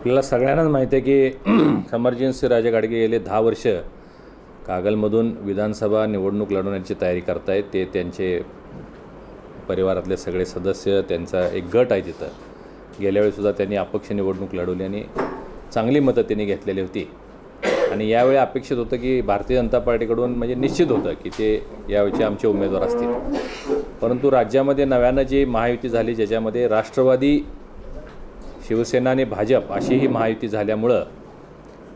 आपल्याला सगळ्यांनाच माहिती आहे की समरजितसिंह राजे घाटगे गेले 10 वर्ष कागलमधून विधानसभा निवडणूक लढवण्याची तयारी करतायत. ते त्यांचे परिवारातले सगळे सदस्य, त्यांचा एक गट आहे तिथं. गेल्यावेळीसुद्धा त्यांनी अपक्ष निवडणूक लढवली आणि चांगली मतं त्यांनी घेतलेली होती. आणि यावेळी अपेक्षित होतं की भारतीय जनता पार्टीकडून म्हणजे निश्चित होतं की ते यावेळचे आमचे उमेदवार असतील. परंतु राज्यामध्ये नव्यानं जी महायुती झाली, ज्याच्यामध्ये राष्ट्रवादी, शिवसेना आणि भाजप अशी ही महायुती झाल्यामुळं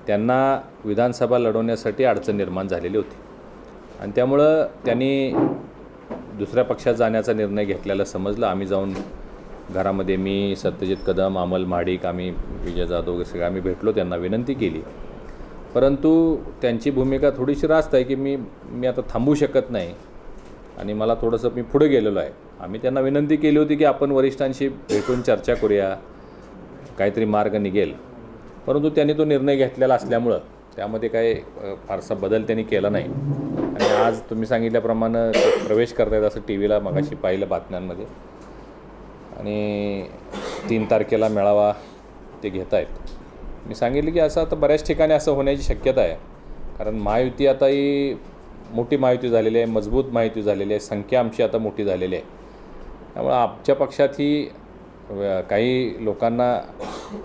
त्यांना विधानसभा लढवण्यासाठी अडचण निर्माण झालेली होती. आणि त्यामुळं त्यांनी दुसऱ्या पक्षात जाण्याचा निर्णय घेतलेला समजलं. आम्ही जाऊन घरामध्ये मी, सत्यजित कदम, अमल महाडिक, आम्ही विजय जाधव वगैरे सगळे आम्ही भेटलो, त्यांना विनंती केली. परंतु त्यांची भूमिका थोडीशी रास्त आहे की मी आता थांबू शकत नाही आणि मला थोडंसं मी पुढे गेलेलो आहे. आम्ही त्यांना विनंती केली होती की आपण वरिष्ठांशी भेटून चर्चा करूया, काहीतरी मार्ग निघेल. परंतु त्यांनी तो निर्णय घेतलेला असल्यामुळं त्यामध्ये काही फारसा बदल त्यांनी केला नाही. आणि आज तुम्ही सांगितल्याप्रमाणे प्रवेश करतायत असं टी व्हीला मगाशी पाहिलं बातम्यांमध्ये. आणि 3 तारखेला मेळावा ते घेत आहेत. मी सांगितलं की असं आता बऱ्याच ठिकाणी असं होण्याची शक्यता आहे. कारण महायुती आता ही मोठी महायुती झालेली आहे, मजबूत महायुती झालेली आहे, संख्या आमची आता मोठी झालेली आहे. त्यामुळं आमच्या पक्षात ही काही लोकांना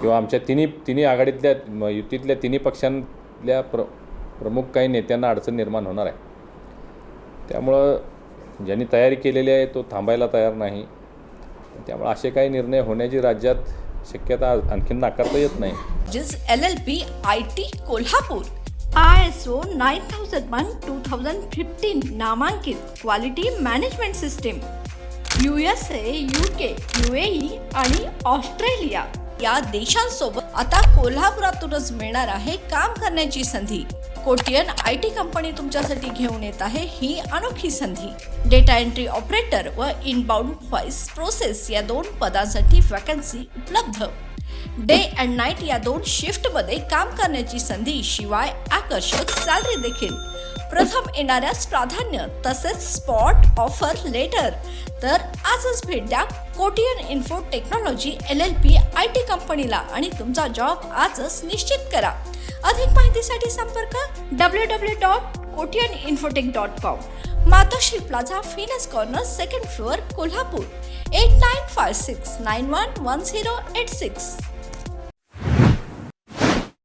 किंवा आमच्या तिन्ही आघाडीतल्या युतीतल्या तिन्ही पक्षांतल्या प्रमुख काही नेत्यांना अडचण निर्माण होणार आहे. त्यामुळं ज्यांनी तयारी केलेली आहे तो थांबायला तयार नाही. त्यामुळे असे काही निर्णय होण्याची राज्यात शक्यता आणखीन नाकारता येत नाही. जिस LLP IT कोल्हापूर ISO 9001:2015 नामांकित quality management system USA, UK, UAE आणि ऑस्ट्रेलिया या देशांसोबत आता कोल्हापुरातूनच मिळणार आहे काम करण्याची संधी. कोटियन IT कंपनी तुमच्यासाठी घेऊन येत आहे ही अनोखी संधी. डेटा एंट्री ऑपरेटर व इनबाउंड व्हॉइस प्रोसेस या 2 पदांसाठी वॅकन्सी उपलब्ध. डे अँड नाईट या 2 शिफ्टमध्ये काम करण्याची संधी, शिवाय आकर्षक सॅलरी देखील. प्रथम येणाऱ्यास प्राधान्य तसेच स्पॉट ऑफर लेटर. तर आजच भेट द्या Kotian info technology LLP IT कंपनीला आणि तुमचा जॉब आजच निश्चित करा. अधिक माहितीसाठी संपर्क www.kotiyaninfotech.com. मातोश्री प्लाझा, फिनस कॉर्नर, 2nd फ्लोअर, कोल्हापूर. 8956911086.